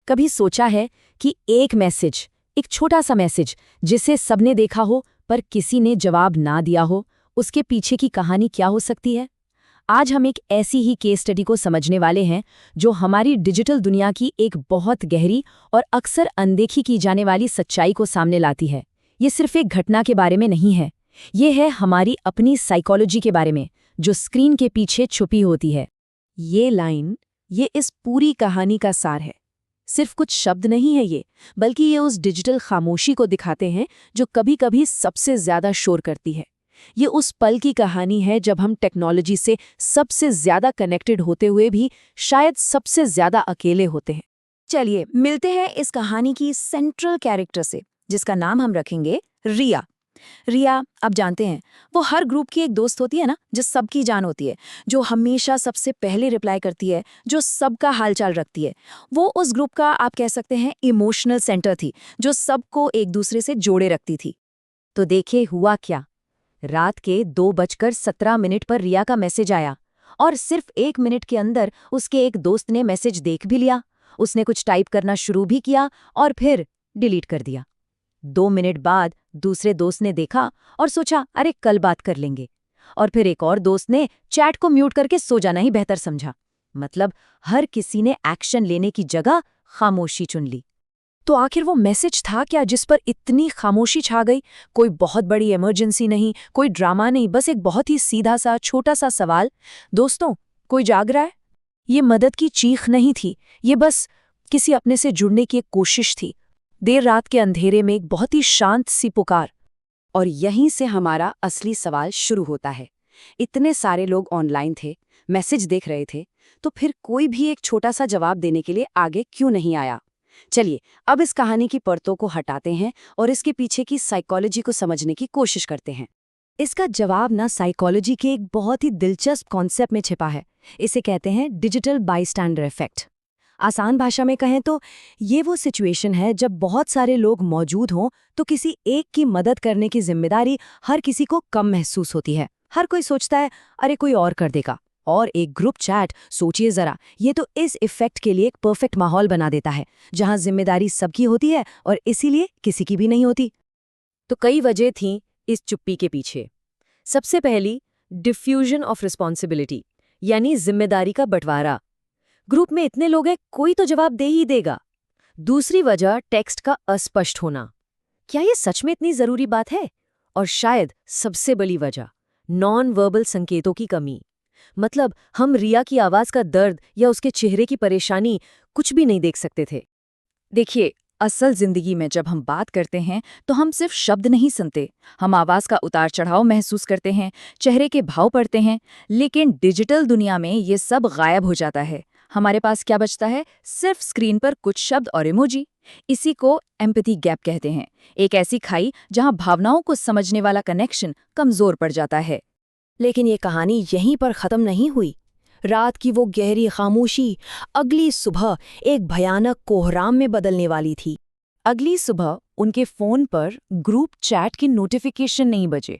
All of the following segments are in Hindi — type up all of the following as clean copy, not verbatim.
कभी सोचा है कि एक छोटा सा मैसेज जिसे सबने देखा हो पर किसी ने जवाब ना दिया हो, उसके पीछे की कहानी क्या हो सकती है? आज हम एक ऐसी ही केस स्टडी को समझने वाले हैं जो हमारी डिजिटल दुनिया की एक बहुत गहरी और अक्सर अनदेखी की जाने वाली सच्चाई को सामने लाती है। ये सिर्फ एक घटना के बारे में नहीं है, ये है हमारी अपनी साइकोलॉजी के बारे में, जो स्क्रीन के पीछे छुपी होती है। ये इस पूरी कहानी का सार है। सिर्फ कुछ शब्द नहीं है ये, बल्कि ये उस डिजिटल खामोशी को दिखाते हैं जो कभी कभी सबसे ज्यादा शोर करती है। ये उस पल की कहानी है जब हम टेक्नोलॉजी से सबसे ज्यादा कनेक्टेड होते हुए भी शायद सबसे ज्यादा अकेले होते हैं। चलिए मिलते हैं इस कहानी की सेंट्रल कैरेक्टर से, जिसका नाम हम रखेंगे रिया। रिया, आप जानते हैं, वो हर ग्रुप की एक दोस्त होती है ना, जो सबकी जान होती है, जो हमेशा सबसे पहले रिप्लाई करती है, जो सबका हालचाल रखती है। वो उस ग्रुप का, आप कह सकते हैं, इमोशनल सेंटर थी, जो सबको एक दूसरे से जोड़े रखती थी। तो देखिए हुआ क्या। रात के 2:17 पर रिया का मैसेज आया और सिर्फ 1 मिनट के अंदर उसके एक दोस्त ने मैसेज देख भी लिया। उसने कुछ टाइप करना शुरू भी किया और फिर डिलीट कर दिया। 2 मिनट बाद दूसरे दोस्त ने देखा और सोचा, अरे कल बात कर लेंगे। और फिर एक और दोस्त ने चैट को म्यूट करके सो जाना ही बेहतर समझा। मतलब हर किसी ने एक्शन लेने की जगह खामोशी चुन ली। तो आखिर वो मैसेज था क्या जिस पर इतनी खामोशी छा गई? कोई बहुत बड़ी इमरजेंसी नहीं, कोई ड्रामा नहीं, बस एक बहुत ही सीधा सा छोटा सा सवाल, दोस्तों कोई जाग रहा है? ये मदद की चीख नहीं थी, ये बस किसी अपने से जुड़ने की एक कोशिश थी। देर रात के अंधेरे में एक बहुत ही शांत सी पुकार। और यहीं से हमारा असली सवाल शुरू होता है। इतने सारे लोग ऑनलाइन थे, मैसेज देख रहे थे, तो फिर कोई भी एक छोटा सा जवाब देने के लिए आगे क्यों नहीं आया? चलिए अब इस कहानी की परतों को हटाते हैं और इसके पीछे की साइकोलॉजी को समझने की कोशिश करते हैं। इसका जवाब ना साइकोलॉजी के एक बहुत ही दिलचस्प कॉन्सेप्ट में छिपा है। इसे कहते हैं डिजिटल बाईस्टैंडर इफेक्ट। आसान भाषा में कहें तो ये वो सिचुएशन है जब बहुत सारे लोग मौजूद हों तो किसी एक की मदद करने की जिम्मेदारी हर किसी को कम महसूस होती है। हर कोई सोचता है, अरे कोई और कर देगा। और एक ग्रुप चैट, सोचिए जरा, ये तो इस इफेक्ट के लिए एक परफेक्ट माहौल बना देता है, जहां जिम्मेदारी सबकी होती है और इसीलिए किसी की भी नहीं होती। तो कई वजह थीं इस चुप्पी के पीछे। सबसे पहली, डिफ्यूजन ऑफ रिस्पॉन्सिबिलिटी, यानी जिम्मेदारी का बंटवारा। ग्रुप में इतने लोग हैं, कोई तो जवाब दे ही देगा। दूसरी वजह, टेक्स्ट का अस्पष्ट होना। क्या ये सच में इतनी जरूरी बात है? और शायद सबसे बड़ी वजह, नॉन वर्बल संकेतों की कमी। मतलब हम रिया की आवाज का दर्द या उसके चेहरे की परेशानी कुछ भी नहीं देख सकते थे। देखिए, असल जिंदगी में जब हम बात करते हैं तो हम सिर्फ शब्द नहीं सुनते, हम आवाज का उतार चढ़ाव महसूस करते हैं, चेहरे के भाव पढ़ते हैं। लेकिन डिजिटल दुनिया में ये सब गायब हो जाता है। हमारे पास क्या बचता है? सिर्फ स्क्रीन पर कुछ शब्द और इमोजी। इसी को एम्पैथी गैप कहते हैं, एक ऐसी खाई जहां भावनाओं को समझने वाला कनेक्शन कमजोर पड़ जाता है। लेकिन ये कहानी यहीं पर खत्म नहीं हुई। रात की वो गहरी खामोशी अगली सुबह एक भयानक कोहराम में बदलने वाली थी। अगली सुबह उनके फोन पर ग्रुप चैट की नोटिफिकेशन नहीं बजे,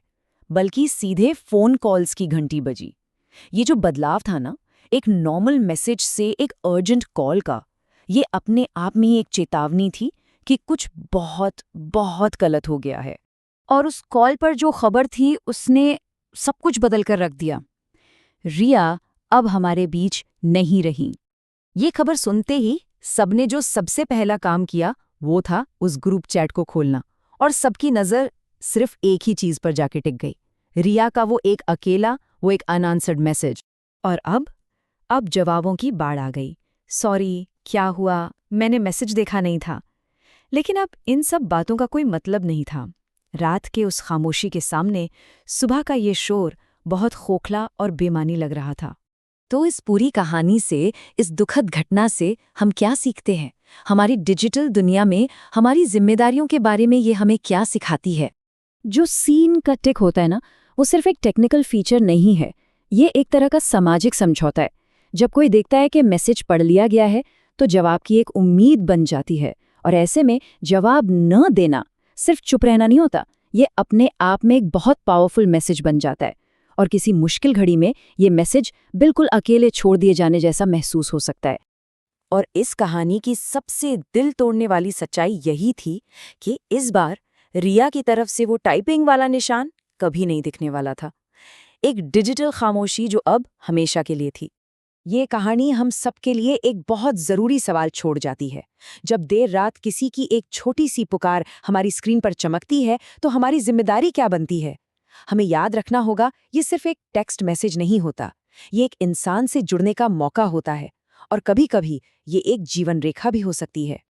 बल्कि सीधे फोन कॉल्स की घंटी बजी। ये जो बदलाव था ना, एक नॉर्मल मैसेज से एक अर्जेंट कॉल का, ये अपने आप में ही एक चेतावनी थी कि कुछ बहुत बहुत गलत हो गया है। और उस कॉल पर जो खबर थी उसने सब कुछ बदल कर रख दिया। रिया अब हमारे बीच नहीं रही। ये खबर सुनते ही सबने जो सबसे पहला काम किया वो था उस ग्रुप चैट को खोलना, और सबकी नज़र सिर्फ एक ही चीज़ पर जाके टिक गई, रिया का वो एक अकेला, वो एक अनआंसर्ड मैसेज। और अब जवाबों की बाढ़ आ गई। सॉरी, क्या हुआ, मैंने मैसेज देखा नहीं था। लेकिन अब इन सब बातों का कोई मतलब नहीं था। रात के उस खामोशी के सामने सुबह का ये शोर बहुत खोखला और बेमानी लग रहा था। तो इस पूरी कहानी से, इस दुखद घटना से हम क्या सीखते हैं? हमारी डिजिटल दुनिया में हमारी जिम्मेदारियों के बारे में ये हमें क्या सिखाती है? जो सीन का टिक होता है ना, वो सिर्फ एक टेक्निकल फीचर नहीं है, ये एक तरह का सामाजिक समझौता है। जब कोई देखता है कि मैसेज पढ़ लिया गया है तो जवाब की एक उम्मीद बन जाती है, और ऐसे में जवाब न देना सिर्फ चुप रहना नहीं होता, ये अपने आप में एक बहुत पावरफुल मैसेज बन जाता है। और किसी मुश्किल घड़ी में ये मैसेज बिल्कुल अकेले छोड़ दिए जाने जैसा महसूस हो सकता है। और इस कहानी की सबसे दिल तोड़ने वाली सच्चाई यही थी कि इस बार रिया की तरफ से वो टाइपिंग वाला निशान कभी नहीं दिखने वाला था। एक डिजिटल खामोशी जो अब हमेशा के लिए थी। ये कहानी हम सबके लिए एक बहुत ज़रूरी सवाल छोड़ जाती है। जब देर रात किसी की एक छोटी सी पुकार हमारी स्क्रीन पर चमकती है, तो हमारी जिम्मेदारी क्या बनती है? हमें याद रखना होगा, ये सिर्फ एक टेक्स्ट मैसेज नहीं होता। ये एक इंसान से जुड़ने का मौका होता है, और कभी-कभी ये एक जीवन रेखा भी हो सकती है।